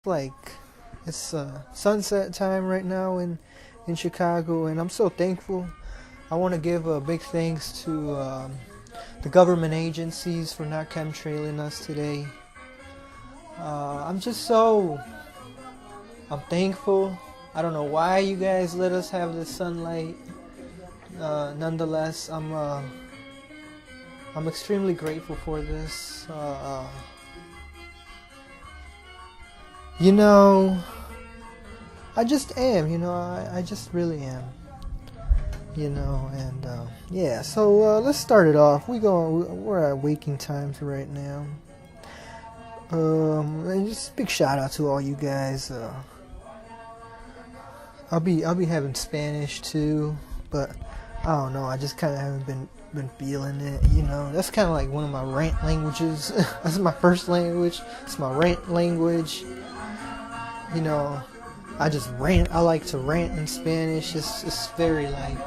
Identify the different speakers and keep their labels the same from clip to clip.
Speaker 1: Like it's sunset time right now in Chicago, and I'm so thankful. I want to give a big thanks to the government agencies for not chemtrailing us today. I'm just I'm thankful. I don't know why you guys let us have the sunlight. Nonetheless, I'm extremely grateful for this. You know, I just am. I just really am. And yeah. So let's start it off. We're at waking times right now. And just big shout out to all you guys. I'll be having Spanish too, but I don't know. I just kind of haven't been feeling it. That's kind of like one of my rant languages. That's my first language. It's my rant language. I just rant. I like to rant in Spanish. It's very like,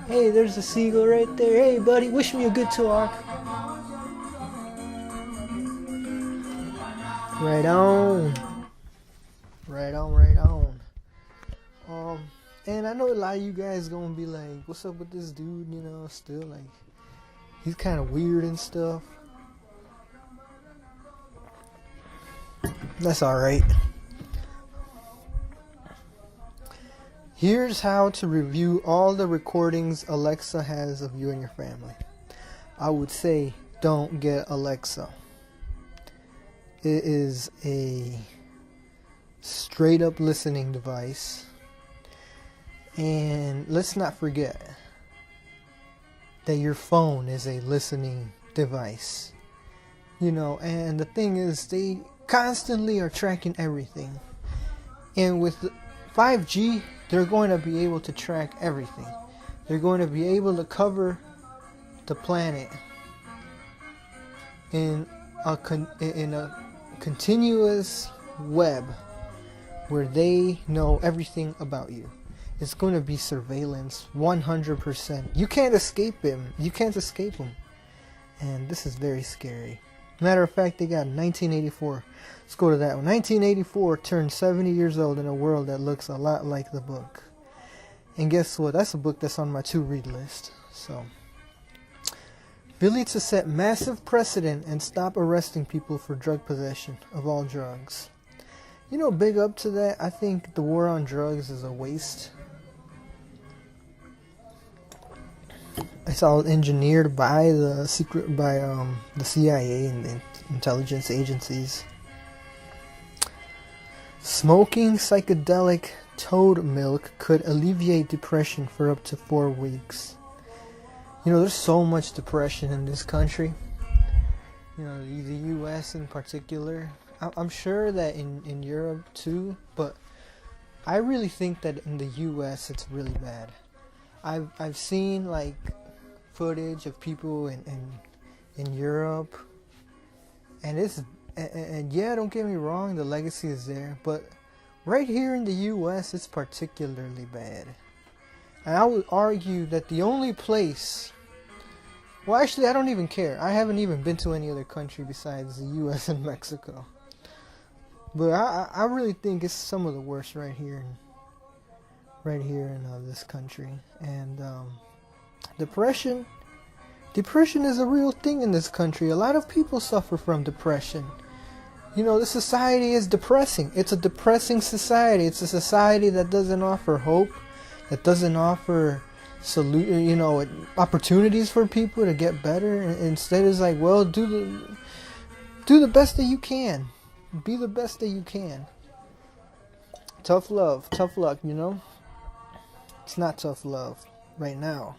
Speaker 1: hey, there's a seagull right there. Hey, buddy, wish me a good talk. Right on. Right on, right on. And I know a lot of you guys gonna be like, what's up with this dude? Still like, he's kind of weird and stuff. That's alright. Here's how to review all the recordings Alexa has of you and your family. I would say don't get Alexa. It is a straight up listening device. And let's not forget that your phone is a listening device. And the thing is, they constantly are tracking everything. And with 5G, they're going to be able to track everything. They're going to be able to cover the planet in a continuous web where they know everything about you. It's going to be surveillance 100%. You can't escape him. You can't escape him. And this is very scary. Matter of fact, they got 1984. Let's go to that one. 1984 turned 70 years old in a world that looks a lot like the book. And guess what? That's a book that's on my to-read list. So, ability to set massive precedent and stop arresting people for drug possession of all drugs. Big up to that. I think the war on drugs is a waste. It's all engineered by the CIA and the intelligence agencies. Smoking psychedelic toad milk could alleviate depression for up to 4 weeks. There's so much depression in this country. The U.S. in particular. I'm sure that in Europe too, but I really think that in the U.S. it's really bad. I've seen like footage of people in Europe, and yeah, don't get me wrong, the legacy is there, but right here in the U.S. it's particularly bad. And I would argue that the only place, well, actually I don't even care. I haven't even been to any other country besides the U.S. and Mexico, but I really think it's some of the worst right here in this country. And depression is a real thing in this country. A lot of people suffer from depression. The society is depressing. It's a depressing society. It's a society that doesn't offer hope, that doesn't offer opportunities for people to get better. Instead, it's like, well, do the best that you can. Be the best that you can. Tough love, tough luck, It's not tough love right now.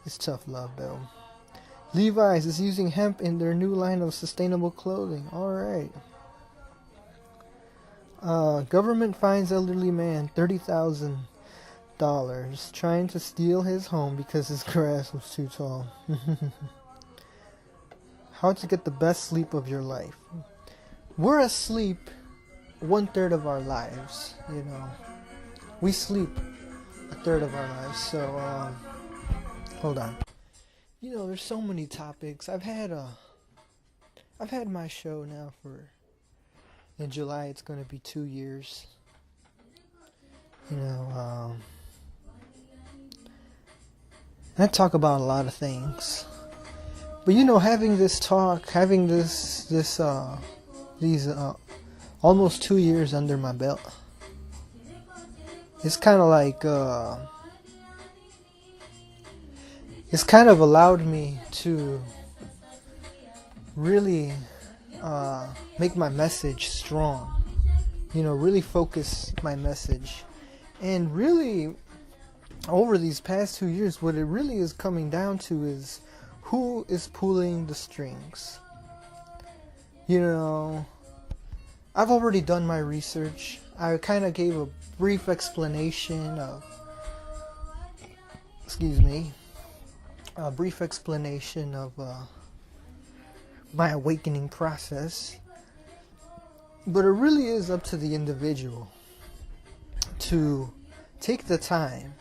Speaker 1: It's tough love, though. Levi's is using hemp in their new line of sustainable clothing. Alright. Government fines elderly man $30,000 trying to steal his home because his grass was too tall. How to get the best sleep of your life. We're asleep 1/3 of our lives, We sleep 1/3 of our lives, so, hold on. There's so many topics. I've had my show now for In July, it's going to be 2 years. You know, I talk about a lot of things. But you know, having this talk, having these almost 2 years under my belt, it's kind of like, it's kind of allowed me to really make my message strong. You know, really focus my message. And really, over these past 2 years, what it really is coming down to is who is pulling the strings. You know, I've already done my research. I kind of gave a brief explanation of, my awakening process. But it really is up to the individual to take the time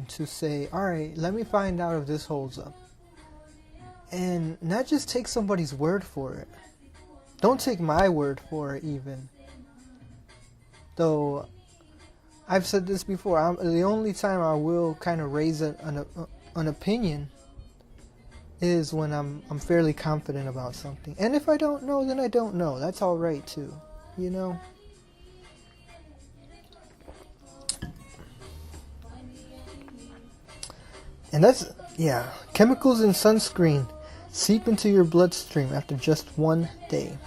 Speaker 1: to say, alright, let me find out if this holds up. And not just take somebody's word for it. Don't take my word for it even. Though, I've said this before, the only time I will kind of raise an opinion is when I'm fairly confident about something. And if I don't know, then I don't know. That's alright too, you know? And that's, yeah, chemicals in sunscreen seep into your bloodstream after just 1 day.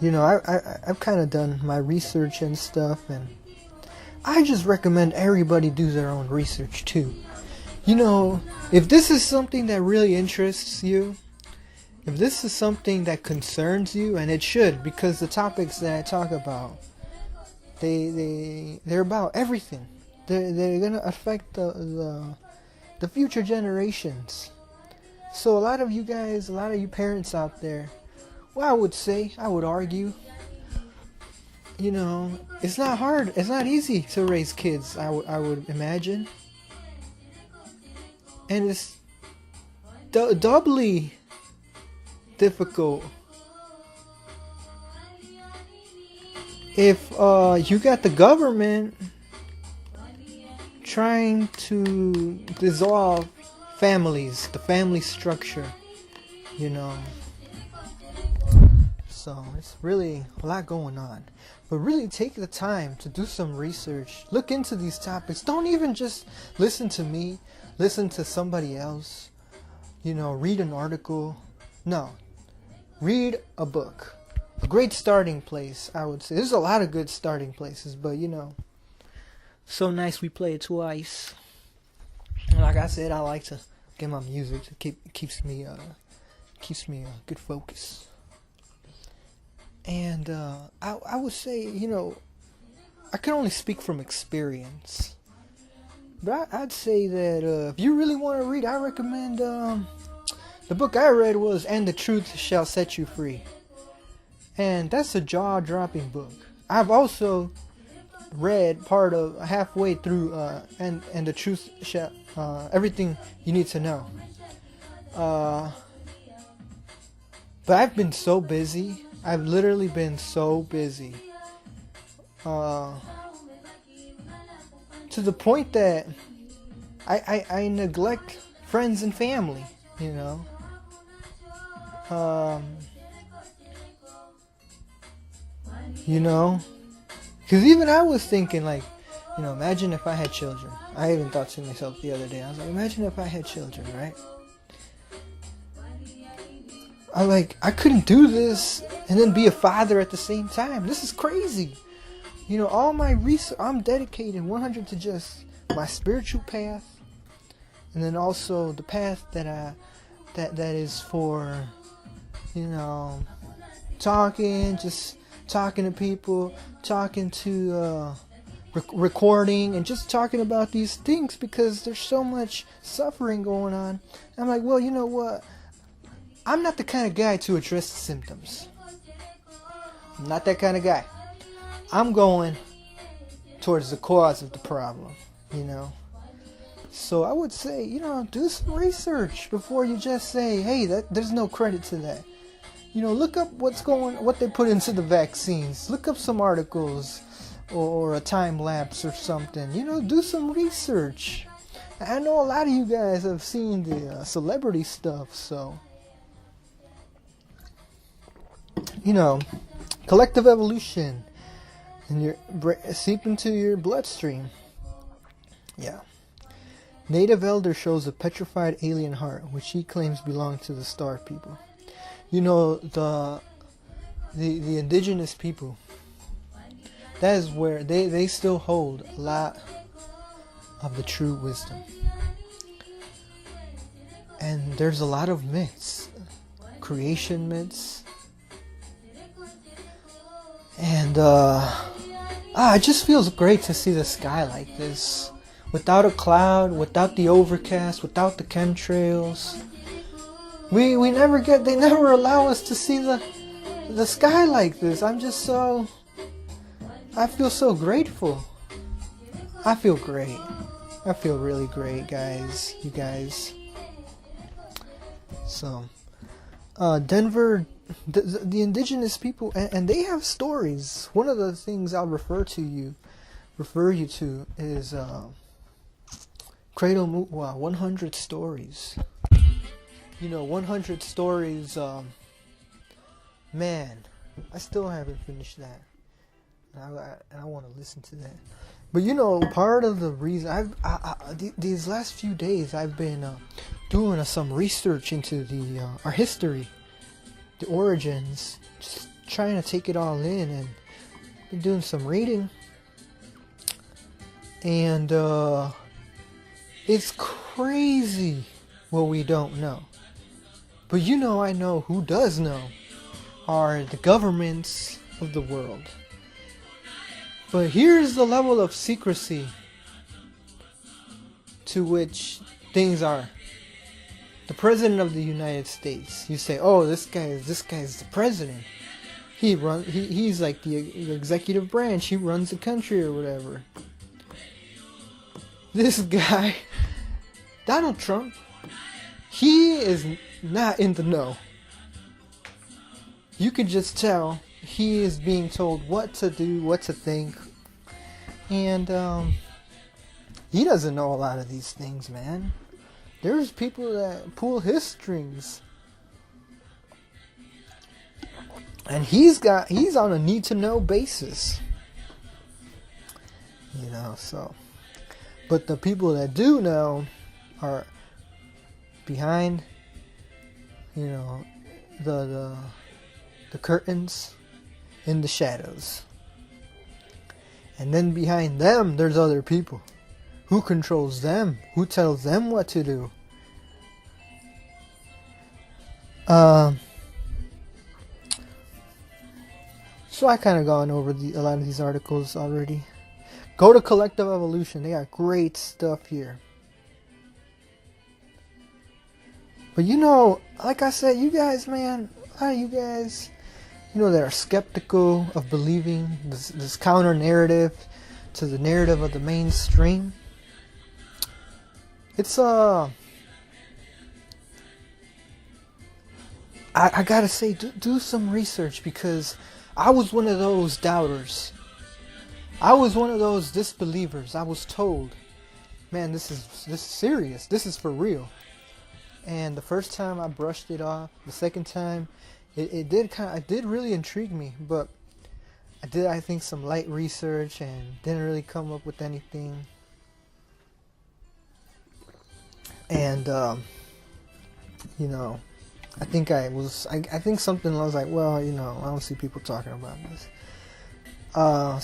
Speaker 1: You know, I've kind of done my research and stuff, and I just recommend everybody do their own research too. You know, if this is something that really interests you, if this is something that concerns you, and it should, because the topics that I talk about, they're about everything. They're gonna affect the future generations. So a lot of you guys, a lot of you parents out there, well, I would argue, you know, it's not hard, it's not easy to raise kids, I would imagine. And it's doubly difficult if you got the government trying to dissolve families, the family structure, you know. So it's really a lot going on. But really take the time to do some research. Look into these topics. Don't even just listen to me. Listen to somebody else. You know, read an article. No. Read a book. A great starting place, I would say. There's a lot of good starting places, but you know, so nice we play it twice. Like I said, I like to get my music to keeps me good focus. And I would say, you know, I can only speak from experience, but I'd say that if you really want to read, I recommend the book I read was "And the Truth Shall Set You Free," and that's a jaw-dropping book. I've also read part of halfway through and the truth shall everything you need to know. But I've been so busy. I've literally been so busy to the point that I neglect friends and family, you know. You know, because even I was thinking, like, you know, imagine if I had children. I even thought to myself the other day, I was like, imagine if I had children, right? I couldn't do this and then be a father at the same time. This is crazy. You know, all my research, I'm dedicated 100 to just my spiritual path, and then also the path that is for, you know, talking to people, talking to recording, and just talking about these things, because there's so much suffering going on. I'm like, well, you know what? I'm not the kind of guy to address the symptoms. I'm not that kind of guy. I'm going towards the cause of the problem, you know. So I would say, you know, do some research before you just say, hey, there's no credit to that. Look up what they put into the vaccines. Look up some articles or a time lapse or something. Do some research. I know a lot of you guys have seen the celebrity stuff, so collective evolution and seep into your bloodstream. Yeah. Native elder shows a petrified alien heart, which he claims belonged to the star people. The indigenous people. That is where they still hold a lot of the true wisdom. And there's a lot of myths, creation myths. And it just feels great to see the sky like this. Without a cloud, without the overcast, without the chemtrails. They never allow us to see the sky like this. I feel so grateful. I feel great. I feel really great, guys. You guys. So, Denver, the indigenous people, and they have stories. One of the things I'll refer you to is Cradle 100 stories. 100 stories. Man, I still haven't finished that. I want to listen to that. But part of the reason these last few days I've been doing some research into our history, the origins, just trying to take it all in, and been doing some reading. And it's crazy what we don't know. But I know who does know are the governments of the world. But here's the level of secrecy to which things are. The President of the United States. You say, oh, this guy's the president. He's like the executive branch. He runs the country or whatever. This guy, Donald Trump, he is not in the know. You can just tell he is being told what to do, what to think. And he doesn't know a lot of these things, man. There's people that pull his strings. And he's on a need to know basis. So. But the people that do know are behind, the curtains, in the shadows. And then behind them, there's other people. Who controls them? Who tells them what to do? So I kind of gone over a lot of these articles already. Go to Collective Evolution. They got great stuff here. But like I said, you guys, man, a lot of you guys, that are skeptical of believing this counter narrative to the narrative of the mainstream. It's I gotta say, do some research, because I was one of those doubters. I was one of those disbelievers. I was told, man, this is serious. This is for real. And the first time I brushed it off. The second time, it did really intrigue me. But I think some light research and didn't really come up with anything. And I think I think something I was like, well, I don't see people talking about this.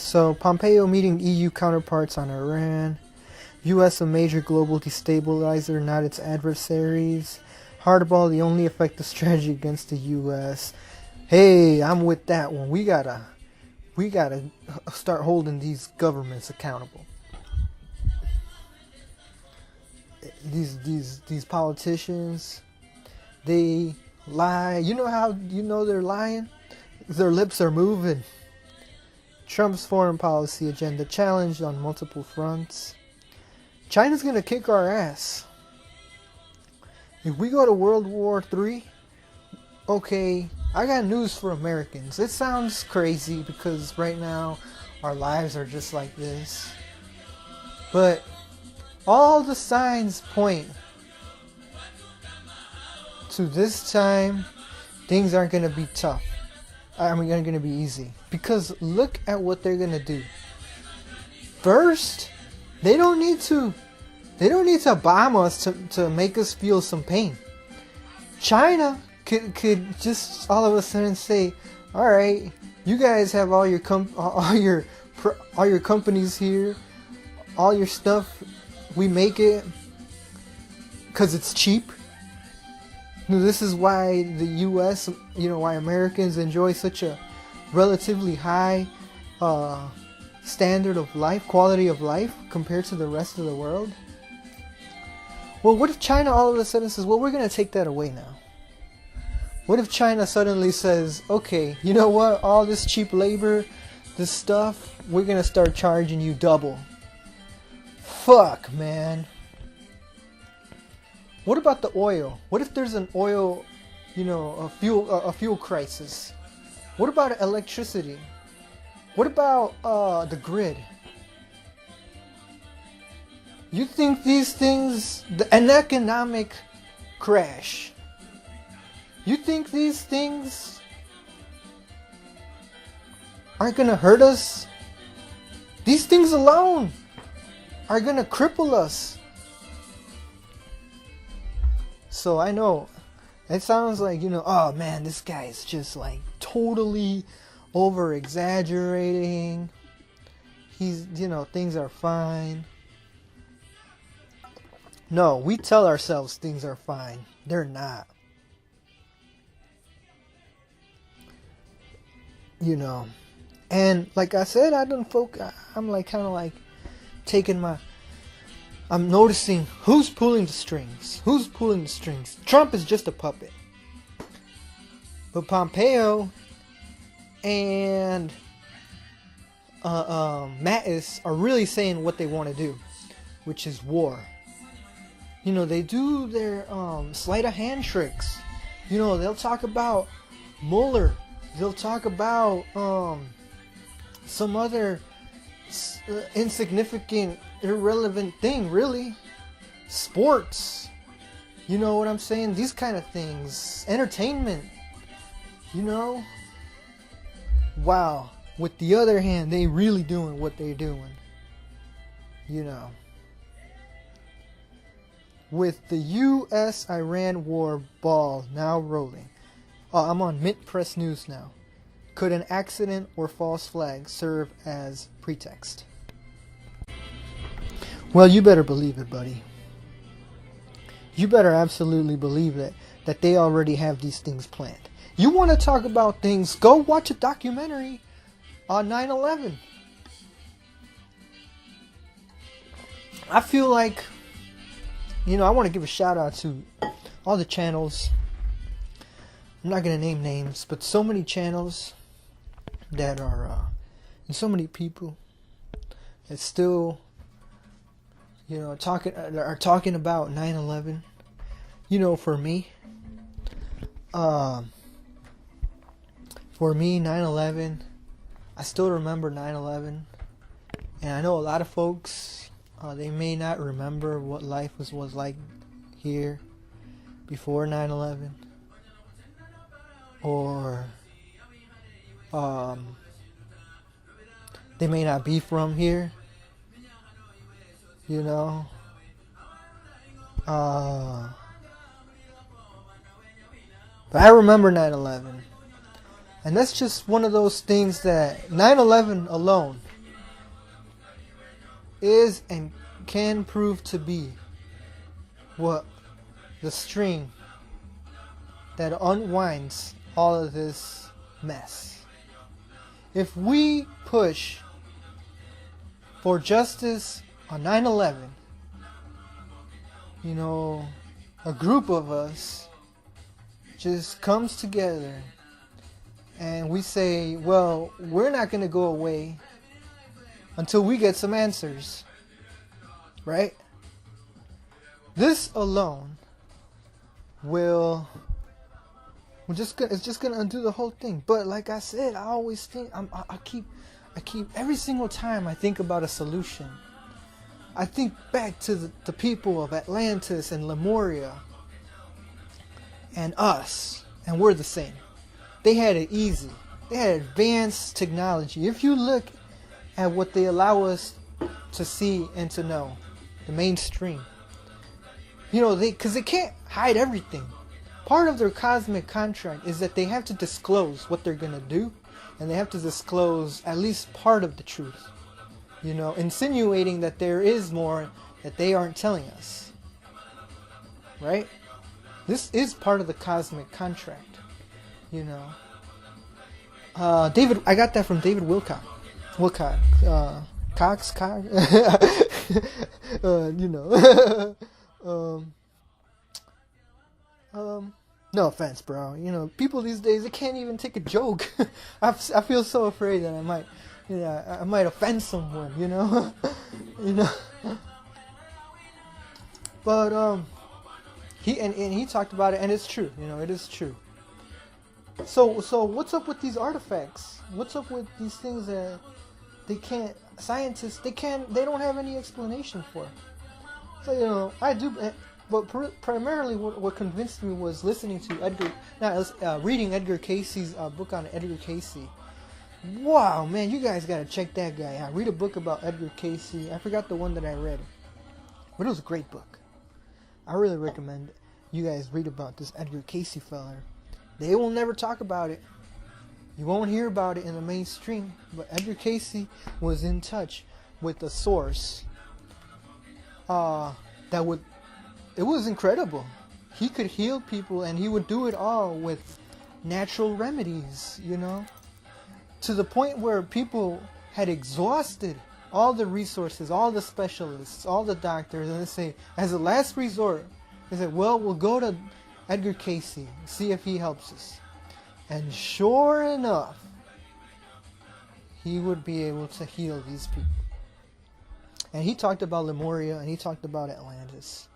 Speaker 1: So Pompeo meeting EU counterparts on Iran. U.S. a major global destabilizer, not its adversaries. Hardball, the only effective strategy against the U.S. Hey, I'm with that one. We gotta start holding these governments accountable. These politicians, they lie. You know how they're lying? Their lips are moving. Trump's foreign policy agenda challenged on multiple fronts. China's gonna kick our ass. If we go to World War III, Okay, I got news for Americans. It sounds crazy because right now our lives are just like this. But all the signs point to this time things aren't going to be tough. I mean, they're going to be easy. Because look at what they're going to do. First, they don't need to bomb us to make us feel some pain. China could just all of a sudden say, all right, you guys have all your companies here, all your stuff, we make it because it's cheap. This is why the U.S., why Americans enjoy such a relatively high standard of life, quality of life compared to the rest of the world. Well, what if China all of a sudden says, well, we're going to take that away now? What if China suddenly says, okay, you know what, all this cheap labor, this stuff, we're going to start charging you double. Fuck, man. What about the oil? What if there's an oil, a fuel crisis? What about electricity? What about the grid? You think these things, an economic crash, you think these things aren't going to hurt us? These things alone are going to cripple us. So I know it sounds like, oh man, this guy is just like totally over exaggerating. He's, things are fine. No, we tell ourselves things are fine. They're not. And like I said, I'm like kind of like taking I'm noticing who's pulling the strings. Who's pulling the strings? Trump is just a puppet. But Pompeo and Mattis are really saying what they want to do, which is war. They do their sleight of hand tricks. They'll talk about Mueller. They'll talk about some other insignificant, irrelevant thing, really. Sports. You know what I'm saying? These kind of things. Entertainment. Wow. With the other hand, they really doing what they're doing. With the U.S.-Iran war ball now rolling. Oh, I'm on Mint Press News now. Could an accident or false flag serve as pretext? Well, you better believe it, buddy. You better absolutely believe it, that they already have these things planned. You want to talk about things, go watch a documentary on 9/11. I feel like, I want to give a shout out to all the channels. I'm not going to name names, but so many channels that are, and so many people that still, are talking about 9/11. For me, 9/11, I still remember 9/11, and I know a lot of folks, they may not remember what life was like here before 9/11, or they may not be from here, but I remember 9/11. And that's just one of those things that 9/11 alone is and can prove to be what the string that unwinds all of this mess. If we push for justice on 9/11, a group of us just comes together and we say, well, we're not going to go away until we get some answers, right? This alone will It's just gonna undo the whole thing. But like I said, I always think I keep every single time I think about a solution, I think back to the people of Atlantis and Lemuria and us, and we're the same. They had it easy. They had advanced technology. If you look at what they allow us to see and to know, the mainstream, because they can't hide everything. Part of their cosmic contract is that they have to disclose what they're going to do, and they have to disclose at least part of the truth. Insinuating that there is more that they aren't telling us. Right? This is part of the cosmic contract. David, I got that from David Wilcock. Cox? No offense, bro. People these days, they can't even take a joke. I feel so afraid that I might offend someone, But he talked about it, and it's true. It is true. So what's up with these artifacts? What's up with these things that scientists don't have any explanation for? So I do. But primarily, what convinced me was listening to reading Edgar Casey's book on Edgar Casey. Wow, man, you guys gotta check that guy out. Read a book about Edgar Casey. I forgot the one that I read, but it was a great book. I really recommend you guys read about this Edgar Casey feller. They will never talk about it. You won't hear about it in the mainstream. But Edgar Casey was in touch with a source it was incredible. He could heal people, and he would do it all with natural remedies, to the point where people had exhausted all the resources, all the specialists, all the doctors, and they say, as a last resort, they said, well, we'll go to Edgar Casey, see if he helps us. And sure enough, he would be able to heal these people. And he talked about Lemuria, and he talked about Atlantis.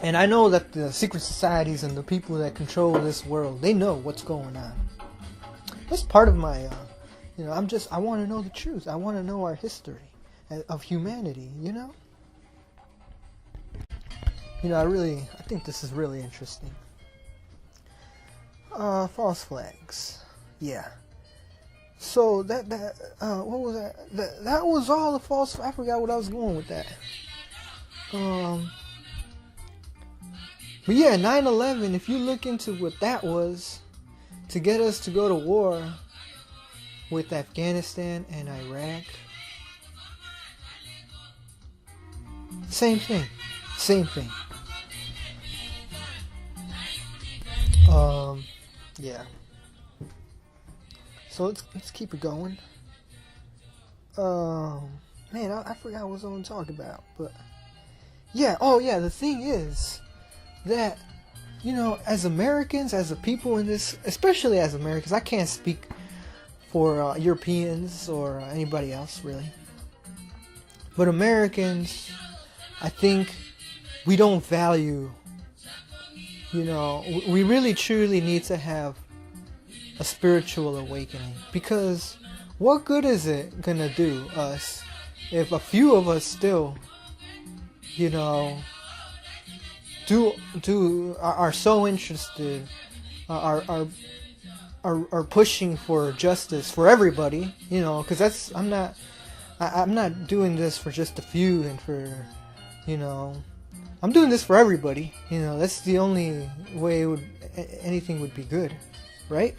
Speaker 1: And I know that the secret societies and the people that control this world, they know what's going on. That's part of my, I want to know the truth. I want to know our history of humanity, I think this is really interesting. False flags. Yeah. So what was that? That was all the false. I forgot what I was going with that. But yeah, 9/11. If you look into what that was, to get us to go to war with Afghanistan and Iraq, same thing. Yeah. So let's keep it going. Man, I forgot what I was going to talk about, but yeah. Oh yeah, the thing is that as Americans, as a people in this, especially as Americans, I can't speak for Europeans or anybody else really, but Americans, I think we don't value. We really truly need to have a spiritual awakening, because what good is it gonna do us if a few of us still are so interested, are pushing for justice for everybody, because I'm not doing this for just a few and for I'm doing this for everybody. That's the only way anything would be good, right?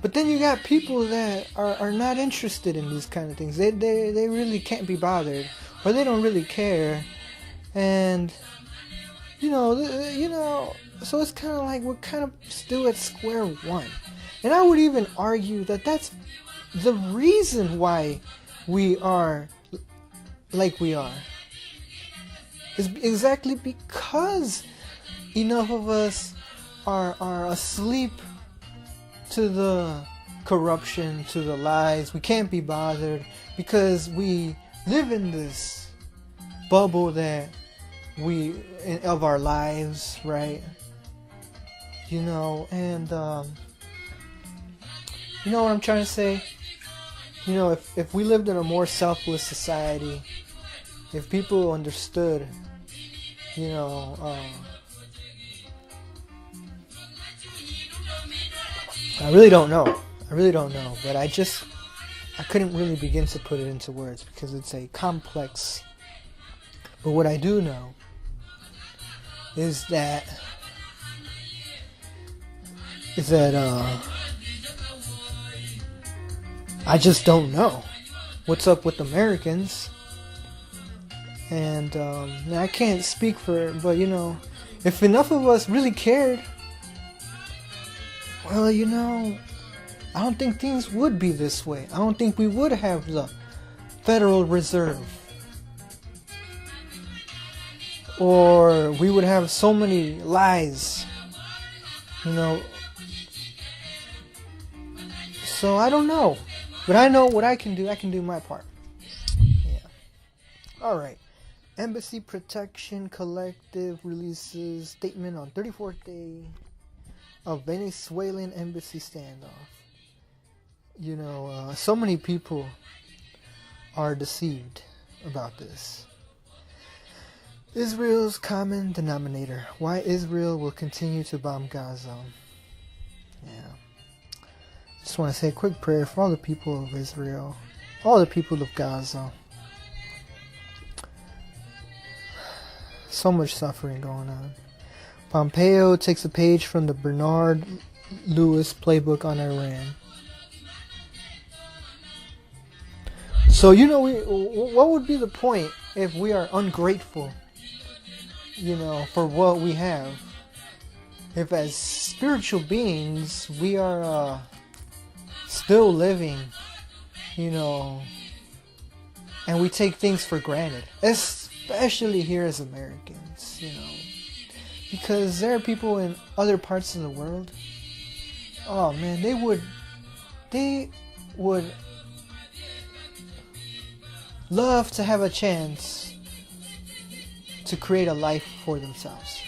Speaker 1: But then you got people that are not interested in these kind of things. They really can't be bothered, or they don't really care, and so it's kind of like we're kind of still at square one. And I would even argue that that's the reason why we are like we are. Is exactly because enough of us are asleep to the corruption, to the lies. We can't be bothered because we live in this bubble that of our lives, right? You know, and you know what I'm trying to say? You know, if we lived in a more selfless society, if people understood, you know, I really don't know. But I couldn't really begin to put it into words because it's a complex. But what I do know is that I just don't know what's up with Americans. And I can't speak for, but you know, if enough of us really cared, well, you know, I don't think things would be this way. I don't think we would have the Federal Reserve. Or we would have so many lies, you know. So I don't know. But I know what I can do. I can do my part. Yeah. Alright. Embassy Protection Collective releases statement on 34th day of Venezuelan embassy standoff. You know, so many people are deceived about this. Israel's common denominator. Why Israel will continue to bomb Gaza. Yeah. Just want to say a quick prayer for all the people of Israel, all the people of Gaza. So much suffering going on. Pompeo takes a page from the Bernard Lewis playbook on Iran. So, you know, what would be the point if we are ungrateful, you know, for what we have? If as spiritual beings we are still living, you know, and we take things for granted, especially here as Americans, you know, because there are people in other parts of the world, oh man, they would love to have a chance to create a life for themselves.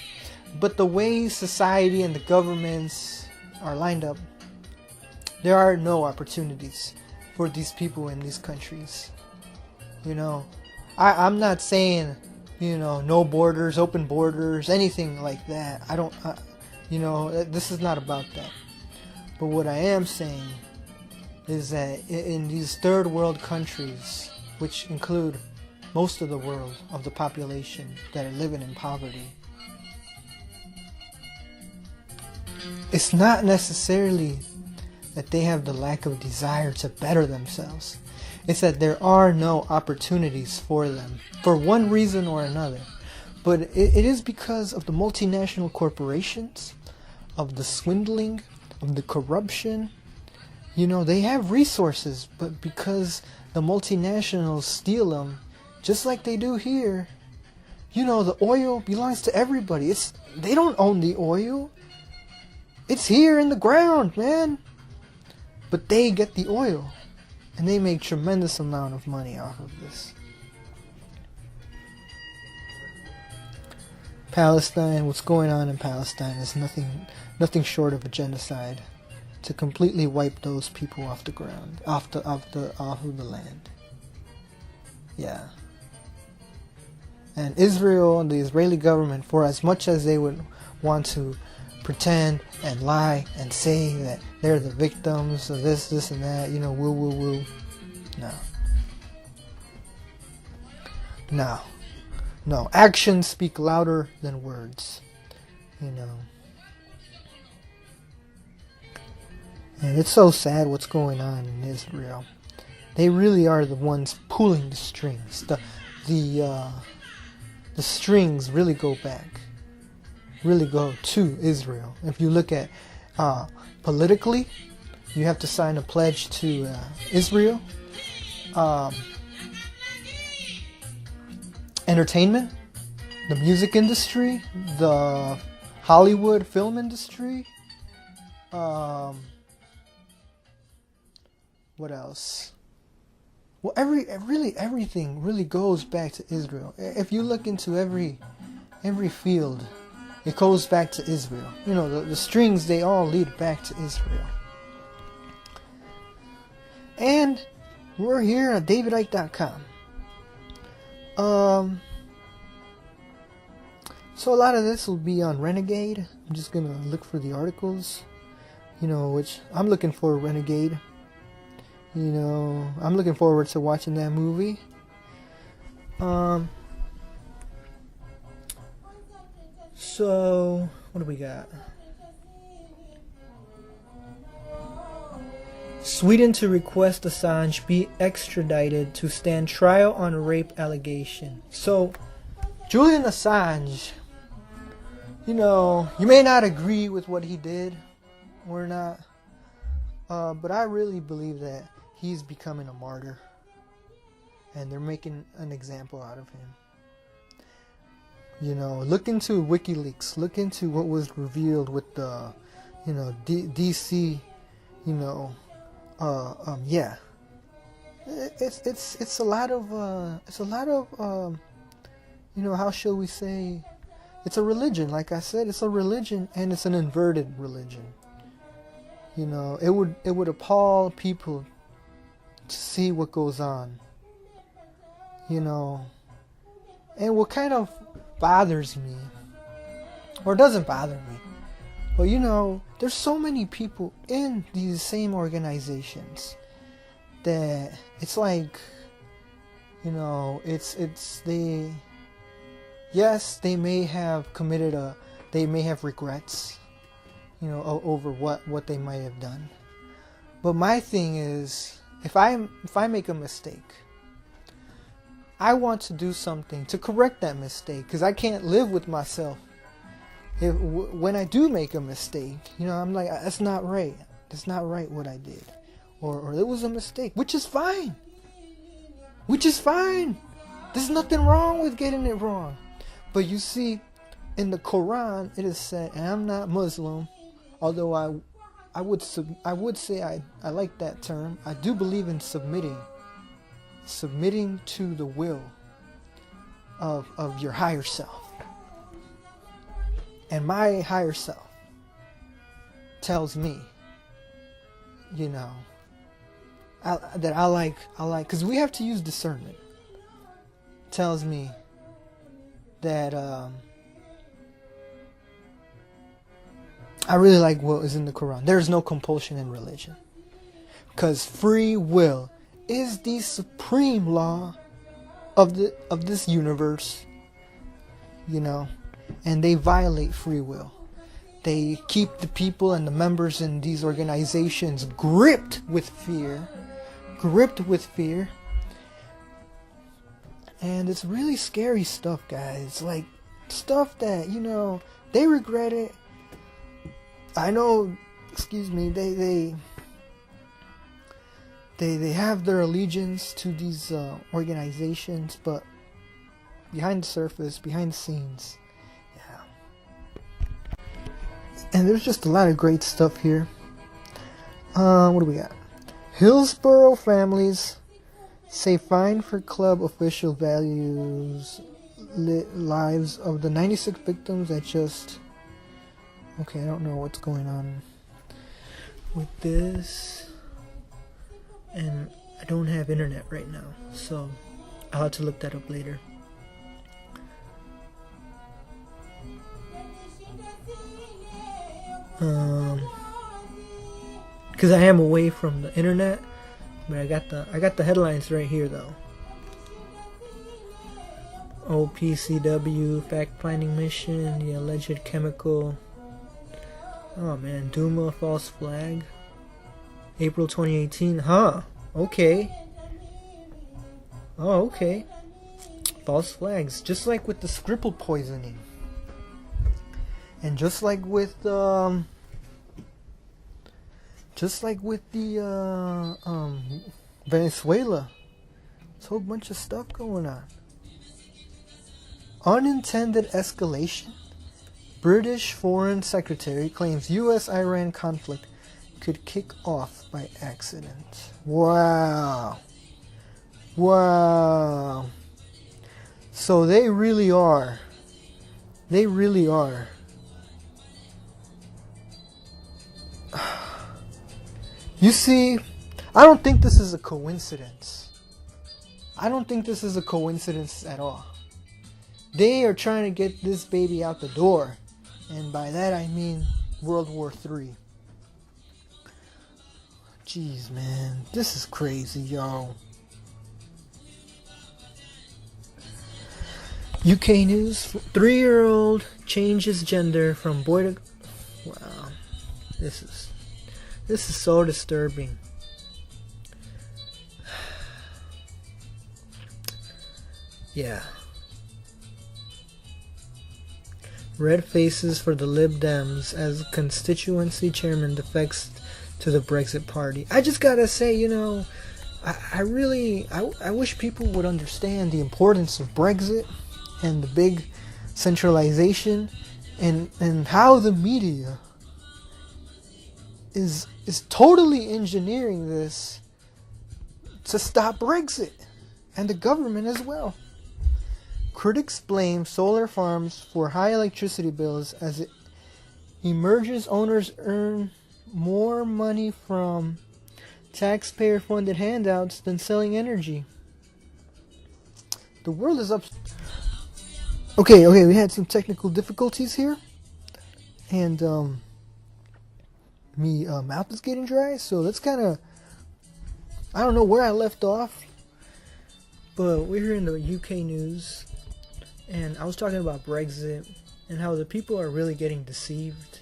Speaker 1: But the way society and the governments are lined up, there are no opportunities for these people in these countries. You know, I'm not saying, you know, no borders, open borders, anything like that. You know, this is not about that. But what I am saying is that in these third world countries, which include most of the world of the population that are living in poverty, it's not necessarily that they have the lack of desire to better themselves. It's that there are no opportunities for them for one reason or another. But it is because of the multinational corporations, of the swindling, of the corruption. You know, they have resources, but because the multinationals steal them, just like they do here. You know, the oil belongs to everybody. They don't own the oil. It's here in the ground, man. But they get the oil. And they make tremendous amount of money off of this. Palestine, what's going on in Palestine is nothing short of a genocide to completely wipe those people off the ground, off of the land. Yeah. And Israel and the Israeli government, for as much as they would want to pretend and lie and say that they're the victims of this and that, you know, woo. No. Actions speak louder than words. You know. And it's so sad what's going on in Israel. They really are the ones pulling the strings. The strings really go to Israel. If you look at politically, you have to sign a pledge to Israel. Entertainment, the music industry, the Hollywood film industry. What else? Well, everything really goes back to Israel. If you look into every field, it goes back to Israel. You know, the strings, they all lead back to Israel. And we're here at davidike.com. So a lot of this will be on Renegade. I'm just gonna look for the articles, you know, which I'm looking for. Renegade, you know, I'm looking forward to watching that movie. So what do we got? Sweden to request Assange be extradited to stand trial on rape allegation. So Julian Assange, you know, you may not agree with what he did or not, but I really believe that he's becoming a martyr, and they're making an example out of him. You know, look into WikiLeaks, look into what was revealed with the, you know, DC, you know, yeah, it's a lot of you know, how shall we say, it's a religion. Like I said, it's a religion, and it's an inverted religion. You know, it would appall people to see what goes on. You know, and what kind of bothers me, or doesn't bother me, but you know, there's so many people in these same organizations that it's like, you know, yes, they may have they may have regrets, you know, over what they might have done. But my thing is, if I make a mistake, I want to do something to correct that mistake, because I can't live with myself. When I do make a mistake, you know, I'm like, that's not right. That's not right what I did, or it was a mistake, which is fine. There's nothing wrong with getting it wrong. But you see, in the Quran, it is said, and I'm not Muslim, although I would say I like that term. I do believe in submitting to the will of your higher self. And my higher self tells me, you know, that I like, because we have to use discernment. Tells me that I really like what is in the Quran. There is no compulsion in religion, because free will is the supreme law of this universe, you know, and they violate free will. They keep the people and the members in these organizations gripped with fear, and it's really scary stuff, guys. Like, stuff that, you know, they regret it. I know, excuse me, they have their allegiance to these organizations, but behind the surface, behind the scenes, yeah. And there's just a lot of great stuff here. What do we got? Hillsborough families say fine for club official values lives of the 96 victims that just... Okay, I don't know what's going on with this. And I don't have internet right now, so I'll have to look that up later. Because I am away from the internet, but I got the headlines right here though. OPCW fact-finding mission, the alleged chemical. Oh man, Duma false flag. April 2018, huh? Okay. Oh, okay. False flags, just like with the Skripal poisoning, and just like with the Venezuela. There's a whole bunch of stuff going on. Unintended escalation. British Foreign Secretary claims U.S.-Iran conflict could kick off by accident. Wow. Wow. So they really are. They really are. You see, I don't think this is a coincidence. I don't think this is a coincidence at all. They are trying to get this baby out the door. And by that I mean World War III. Jeez, man. This is crazy, yo. UK news. 3-year-old changes gender from boy to... Wow. This is so disturbing. Yeah. Red faces for the Lib Dems as constituency chairman defects to the Brexit party. I just gotta say, you know, I wish people would understand the importance of Brexit and the big centralization and how the media is totally engineering this to stop Brexit, and the government as well. Critics blame solar farms for high electricity bills as it emerges owners earn more money from taxpayer-funded handouts than selling energy. The world is up. Okay, we had some technical difficulties here, and mouth is getting dry, so let's kind of, I don't know where I left off, but we're here in the UK news, and I was talking about Brexit and how the people are really getting deceived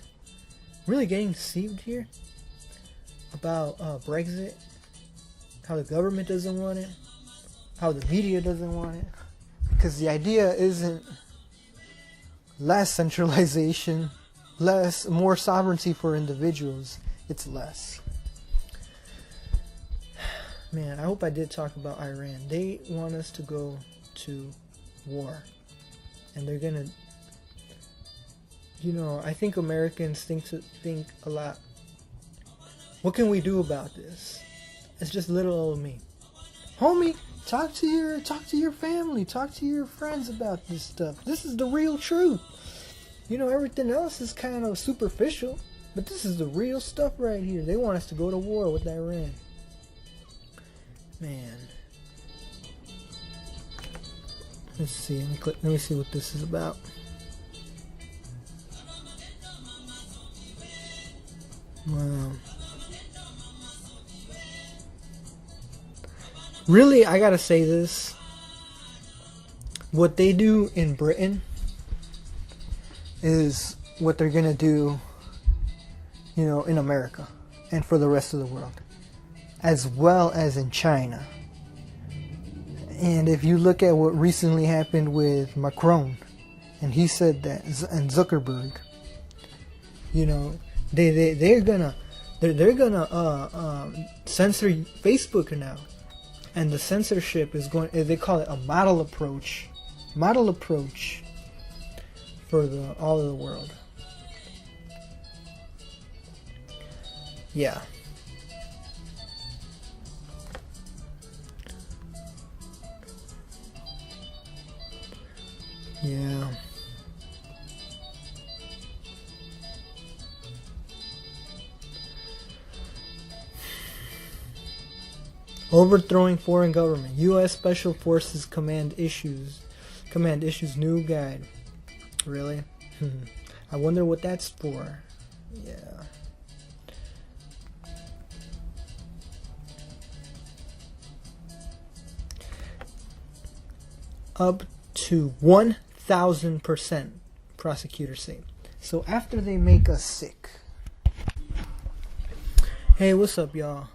Speaker 1: here about Brexit, how the government doesn't want it, how the media doesn't want it, because the idea isn't less centralization, more sovereignty for individuals. It's less. Man, I hope I did talk about Iran. They want us to go to war, and they're gonna, you know, I think Americans think a lot. What can we do about this? It's just little old me. Homie, talk to your family, talk to your friends about this stuff. This is the real truth. You know, everything else is kind of superficial, but this is the real stuff right here. They want us to go to war with Iran. Man. Let's see, let me see what this is about. Wow. Really, I gotta say this. What they do in Britain is what they're gonna do, you know, in America and for the rest of the world, as well as in China. And if you look at what recently happened with Macron, and he said that, and Zuckerberg, you know, they're gonna censor Facebook now, and the censorship is going. They call it a model approach for all of the world. Yeah. Yeah. Overthrowing foreign government. U.S. Special Forces Command issues new guide. Really? I wonder what that's for. Yeah. Up to 1,000%, prosecutors say. So after they make us sick. Hey, what's up, y'all?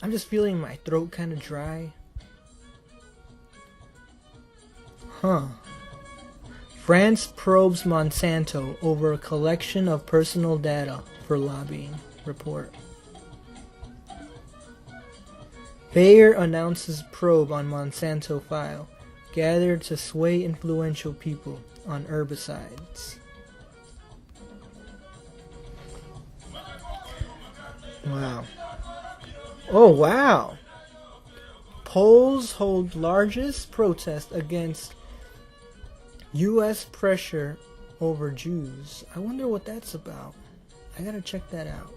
Speaker 1: I'm just feeling my throat kind of dry. France probes Monsanto over a collection of personal data for lobbying. Report. Bayer announces probe on Monsanto file, gathered to sway influential people on herbicides. Wow. Oh, wow. Poles hold largest protest against U.S. pressure over Jews. I wonder what that's about. I gotta check that out.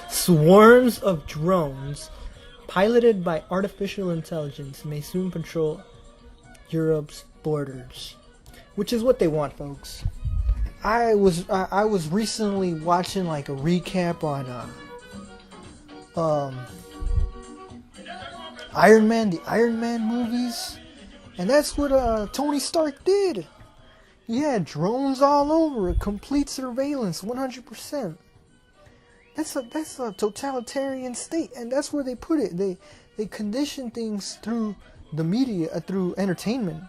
Speaker 1: Swarms of drones piloted by artificial intelligence may soon patrol Europe's borders, which is what they want, folks. I was recently watching like a recap on Iron Man, the Iron Man movies, and that's what Tony Stark did. He had drones all over, complete surveillance, 100%. That's a totalitarian state, and that's where they put it. They condition things through the media, through entertainment,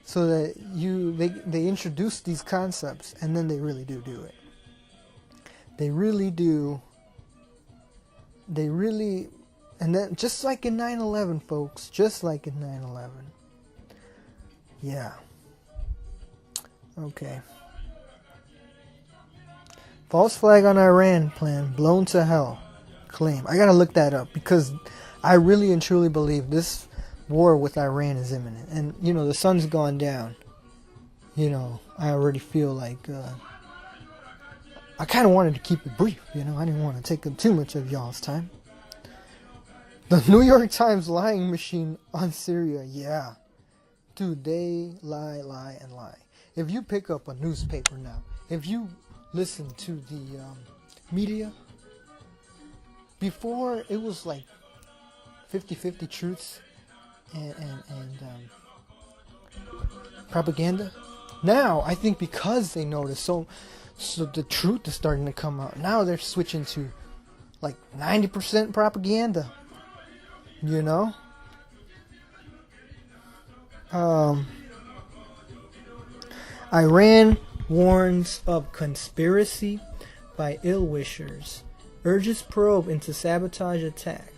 Speaker 1: so that they introduce these concepts, and then they really do it. They really do. They really, and then just like in 9/11, folks, just like in 9/11. Yeah. Okay. False flag on Iran plan blown to hell. Claim. I gotta look that up because I really and truly believe this war with Iran is imminent. And, you know, the sun's gone down. You know, I already feel like I kind of wanted to keep it brief. You know, I didn't want to take up too much of y'all's time. The New York Times lying machine on Syria. Yeah. Dude, they lie, and lie. If you pick up a newspaper now, if you listen to the media, before it was like 50-50 truths and propaganda. Now I think because they notice, so the truth is starting to come out. Now they're switching to like 90% propaganda. You know. Iran warns of conspiracy by ill-wishers, urges probe into sabotage attack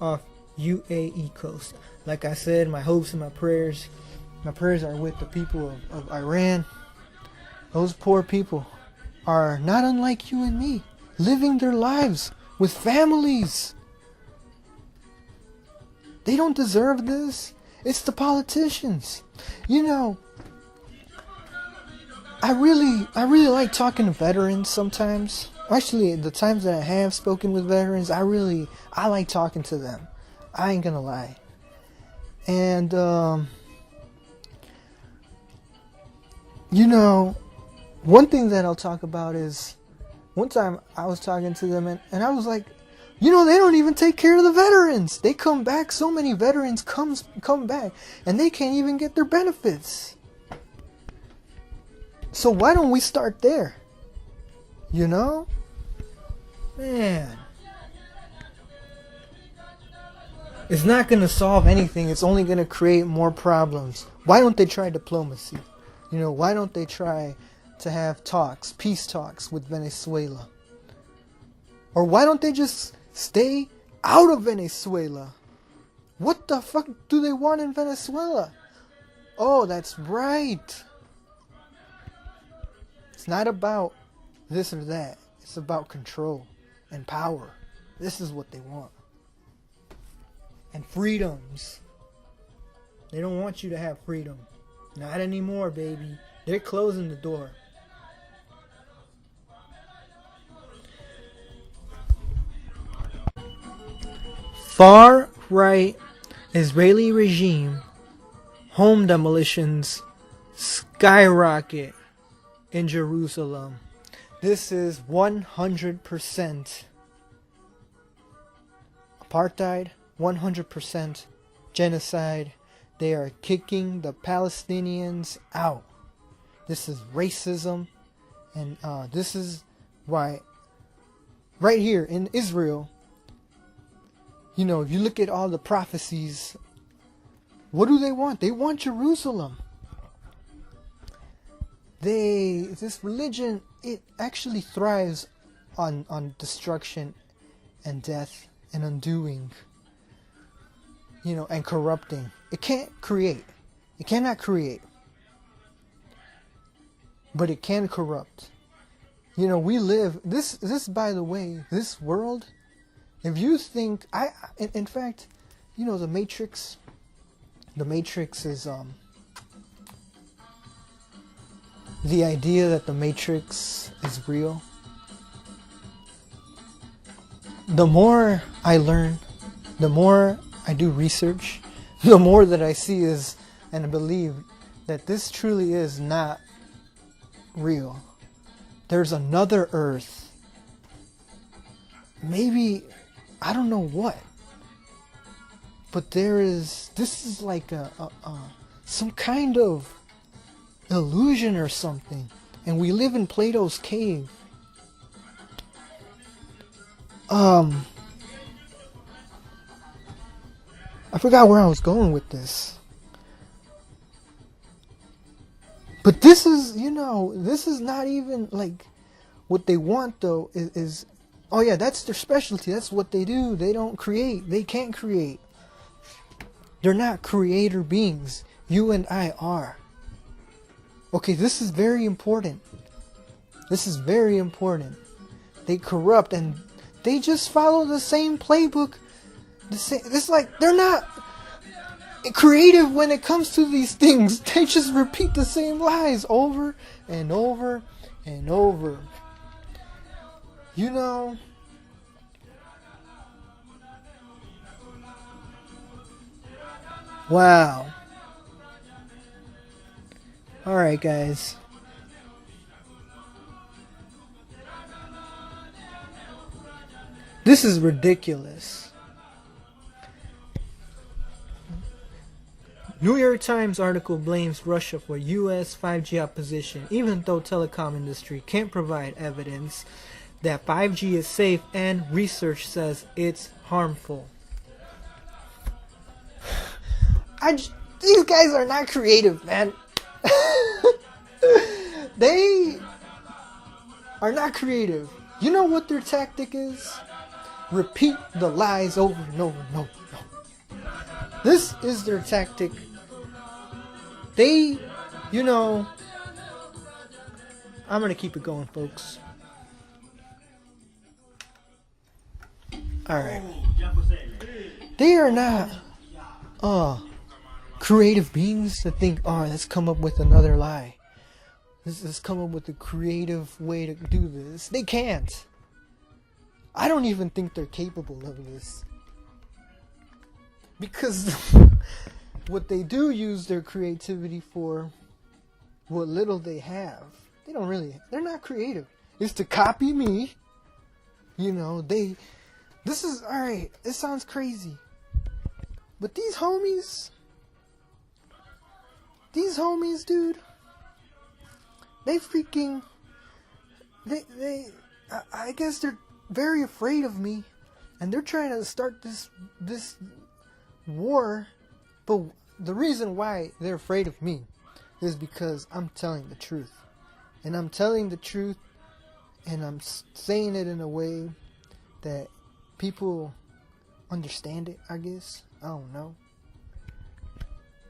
Speaker 1: off UAE coast. Like I said, my hopes and my prayers are with the people of Iran. Those poor people are not unlike you and me, living their lives with families. They don't deserve this. It's the politicians. You know, I really like talking to veterans sometimes. Actually, the times that I have spoken with veterans, I like talking to them. I ain't gonna lie. And, you know, one thing that I'll talk about is, one time I was talking to them and I was like, you know, they don't even take care of the veterans. They come back, so many veterans come back, and they can't even get their benefits. So why don't we start there? You know? Man. It's not going to solve anything. It's only going to create more problems. Why don't they try diplomacy? You know, why don't they try to have talks, peace talks with Venezuela? Or why don't they just stay out of Venezuela? What the fuck do they want in Venezuela? Oh, that's right. It's not about this or that. It's about control and power. This is what they want. And freedoms. They don't want you to have freedom. Not anymore, baby. They're closing the door. Far-right Israeli regime home demolitions skyrocket in Jerusalem. This is 100% apartheid, 100% genocide. They are kicking the Palestinians out. This is racism, and this is why right here in Israel, you know, if you look at all the prophecies, what do they want? They want Jerusalem. This religion, it actually thrives on destruction and death and undoing, you know, and corrupting. It can't create. It cannot create. But it can corrupt. We live this by the way, this world, if you think in fact, the Matrix is the idea that the Matrix is real. The more I learn, the more I do research, the more that I see is and believe that this truly is not real. There's another Earth. Maybe, I don't know what. But this is like some kind of illusion or something. And we live in Plato's cave. I forgot where I was going with this. But this is, this is not even like what they want though is oh yeah, that's their specialty. That's what they do. They don't create. They can't create. They're not creator beings. You and I are. Okay, this is very important. This is very important. They corrupt and they just follow the same playbook. It's like they're not creative when it comes to these things. They just repeat the same lies over and over and over. Wow. Alright, guys. This is ridiculous. New York Times article blames Russia for U.S. 5G opposition, even though telecom industry can't provide evidence that 5G is safe and research says it's harmful. These guys are not creative, man. They are not creative. You know what their tactic is? Repeat the lies over and over and over and over. This is their tactic. They, I'm going to keep it going, folks. Alright. They are not creative beings that think, let's come up with another lie. Let's come up with a creative way to do this. They can't. I don't even think they're capable of this. Because what they do use their creativity for, what little they have, they're not creative. It's to copy me. This sounds crazy. But these homies, dude, I guess they're very afraid of me, and they're trying to start this war. But the reason why they're afraid of me is because I'm telling the truth, and I'm telling the truth, and I'm saying it in a way that people understand it, I guess. I don't know.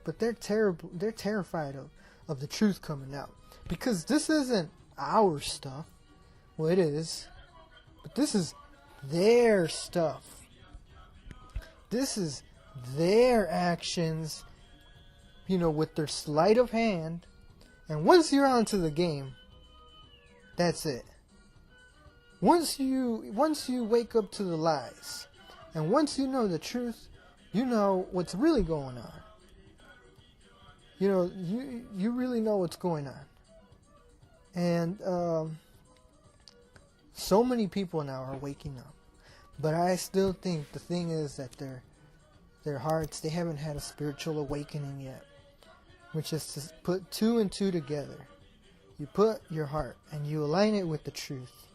Speaker 1: But they're terrible. They're terrified of the truth coming out. Because this isn't our stuff. Well, it is. But this is their stuff. This is their actions, with their sleight of hand. And once you're onto the game, that's it. Once you wake up to the lies, and once you know the truth, you know what's really going on. You really know what's going on. And so many people now are waking up. But I still think the thing is that their hearts, they haven't had a spiritual awakening yet. Which is to put two and two together. You put your heart and you align it with the truth.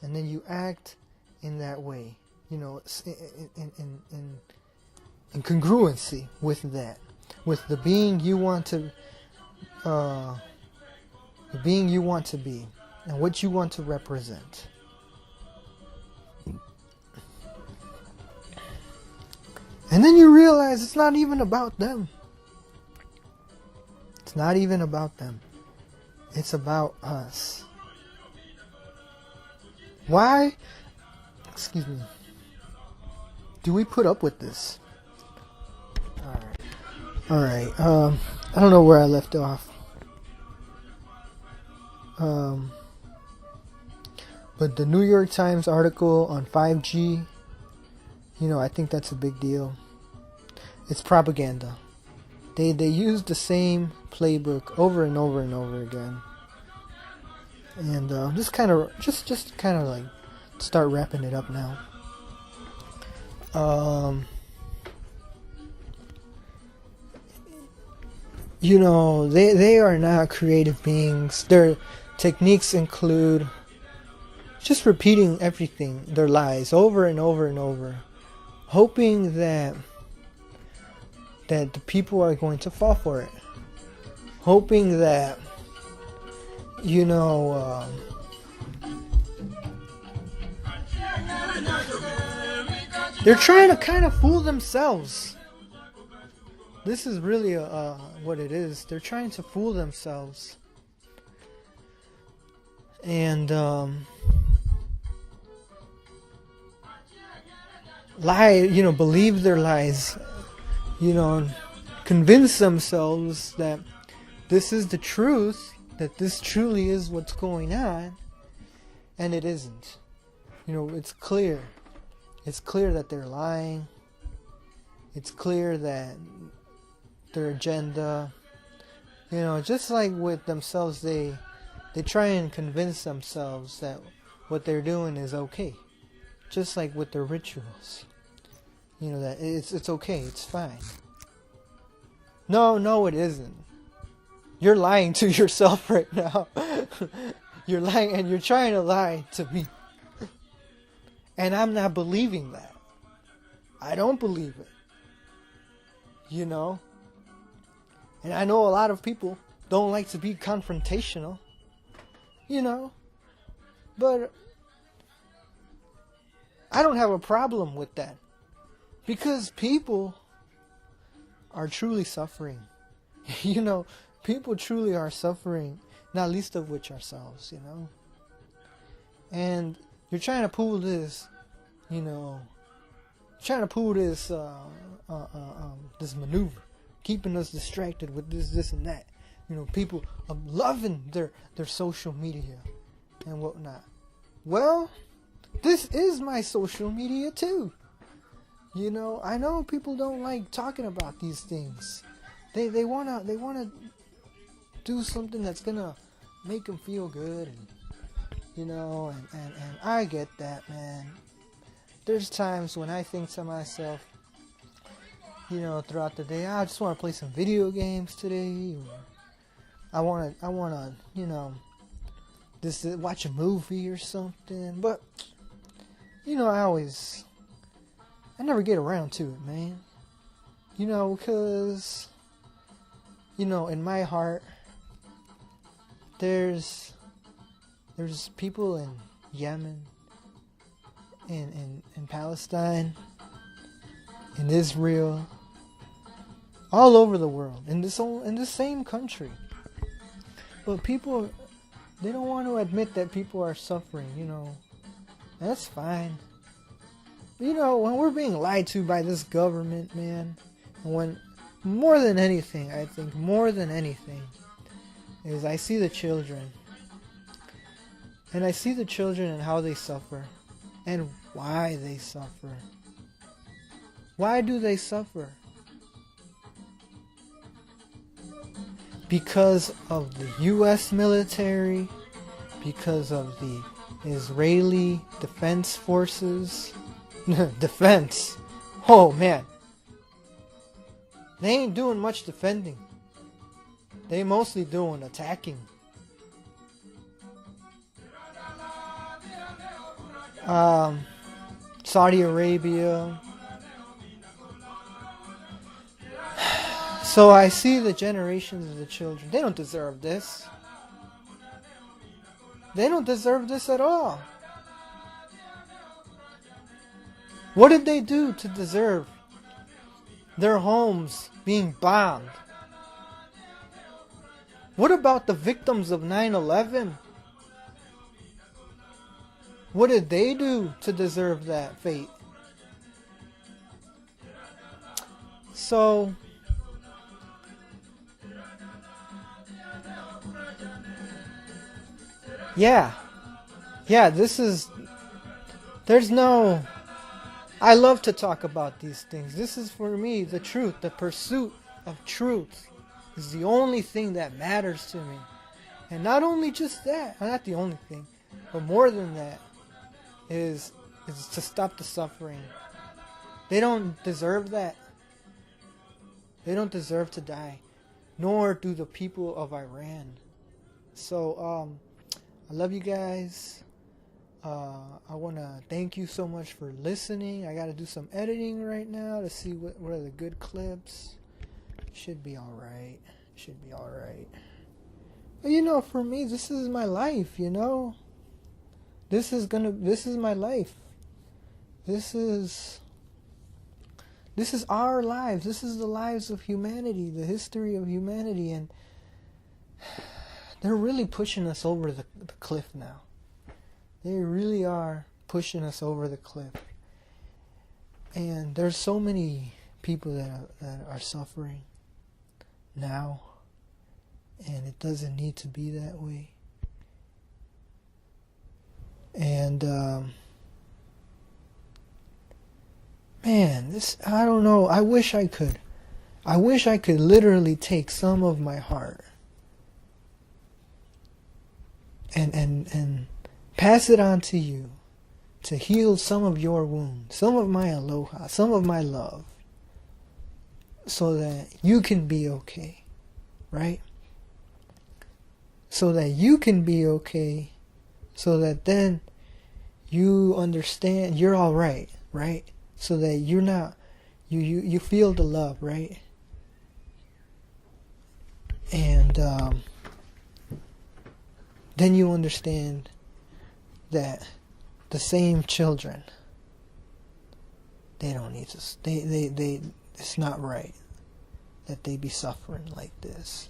Speaker 1: And then you act in that way. In congruency with that. With the being you want to be, and what you want to represent. And then you realize it's not even about them. It's not even about them. It's about us. Why, excuse me, do we put up with this? Alright, I don't know where I left off. But the New York Times article on 5G, I think that's a big deal. It's propaganda. They use the same playbook over and over and over again. And just kind of like start wrapping it up now. They are not creative beings. Their techniques include just repeating everything, their lies, over and over and over, hoping that the people are going to fall for it, hoping that they're trying to kind of fool themselves. This is really what it is. They're trying to fool themselves. And lie, believe their lies, convince themselves that this is the truth, that this truly is what's going on, and it isn't. It's clear. It's clear that they're lying. It's clear that their agenda, just like with themselves, they try and convince themselves that what they're doing is okay. Just like with their rituals. That it's okay, it's fine. No, it isn't. You're lying to yourself right now. You're lying, and you're trying to lie to me. And I'm not believing that. I don't believe it. And I know a lot of people don't like to be confrontational. But I don't have a problem with that. Because people are truly suffering. People truly are suffering, not least of which ourselves, And you're trying to pull this, this maneuver, keeping us distracted with this and that. People are loving their social media and whatnot. Well, this is my social media too. I know people don't like talking about these things. They wanna do something that's gonna make them feel good, and I get that, man. There's times when I think to myself, throughout the day, I just want to play some video games today, or I wanna just watch a movie or something. But I never get around to it, man. Because in my heart, there's people in Yemen, in Palestine, in Israel, all over the world, in the same country. But people, they don't want to admit that people are suffering. That's fine. When we're being lied to by this government, man, when more than anything, I think more than anything, is I see the children. And I see the children and how they suffer. And why they suffer. Why do they suffer? Because of the U.S. military, because of the Israeli defense forces. Defense. Oh man. They ain't doing much defending. They mostly doing attacking. Saudi Arabia. So I see the generations of the children. They don't deserve this. They don't deserve this at all. What did they do to deserve their homes being bombed? What about the victims of 9/11? What did they do to deserve that fate? So, yeah, there's no, I love to talk about these things. This is for me the truth, the pursuit of truth is the only thing that matters to me. And not only just that, not the only thing, but more than that, is to stop the suffering. They don't deserve that. They don't deserve to die, nor do the people of Iran. So, I love you guys. I want to thank you so much for listening. I got to do some editing right now to see what are the good clips. Should be alright. But for me, this is my life, This is my life. This is our lives. This is the lives of humanity, the history of humanity, and they're really pushing us over the cliff now. They really are pushing us over the cliff. And there's so many people that are suffering now, and it doesn't need to be that way. And man, I don't know. I wish I could literally take some of my heart and pass it on to you to heal some of your wounds, some of my aloha, some of my love, so that you can be okay, right? So that you can be okay, so that then you understand you're all right, right? So that you're not, you feel the love, right? And then you understand that the same children, they don't need to, they it's not right that they be suffering like this,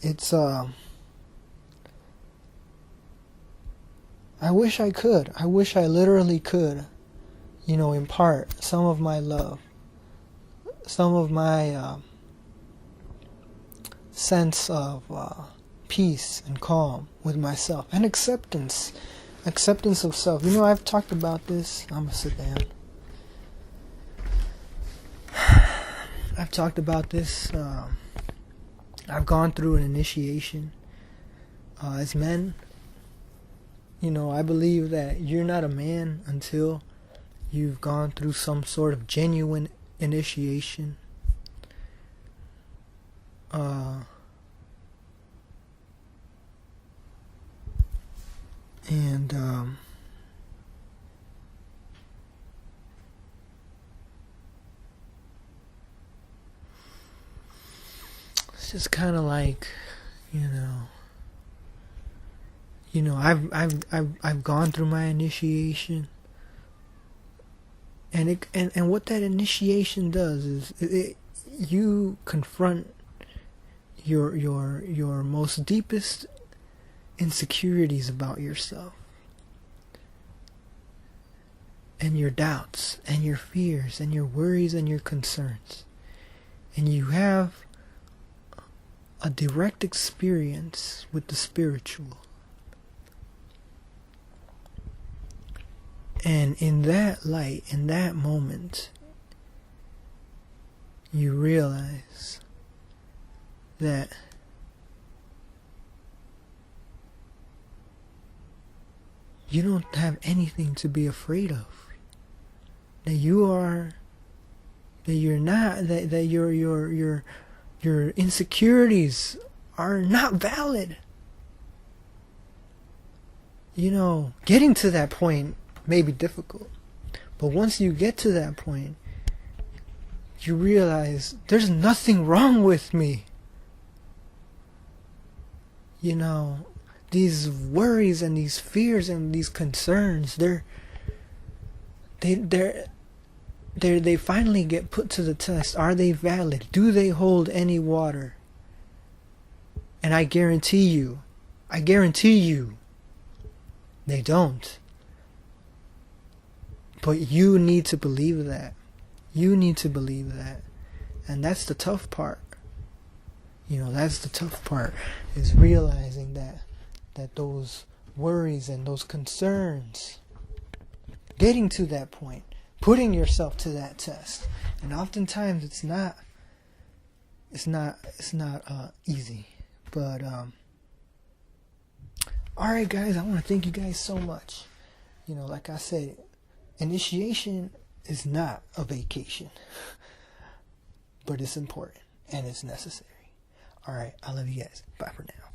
Speaker 1: It's I wish I could. I wish I literally could, impart some of my love, some of my sense of peace and calm with myself and acceptance of self. I've talked about this. I'm gonna sit down. I've talked about this. I've gone through an initiation as men. I believe that you're not a man until you've gone through some sort of genuine initiation. And it's just kind of like, I've gone through my initiation, and what that initiation does is you confront your most deepest insecurities about yourself, and your doubts and your fears and your worries and your concerns, and you have a direct experience with the spiritual. And in that light, in that moment, you realize that you don't have anything to be afraid of. That your insecurities are not valid. Getting to that point may be difficult, but once you get to that point, you realize there's nothing wrong with me. These worries and these fears and these concerns, they finally get put to the test. Are they valid? Do they hold any water? And I guarantee you, they don't. But you need to believe that. You need to believe that. And that's the tough part. That's the tough part, is realizing that those worries and those concerns, getting to that point, putting yourself to that test. And oftentimes it's not easy. But alright guys, I want to thank you guys so much. Like I said, initiation is not a vacation. But it's important and it's necessary. Alright, I love you guys. Bye for now.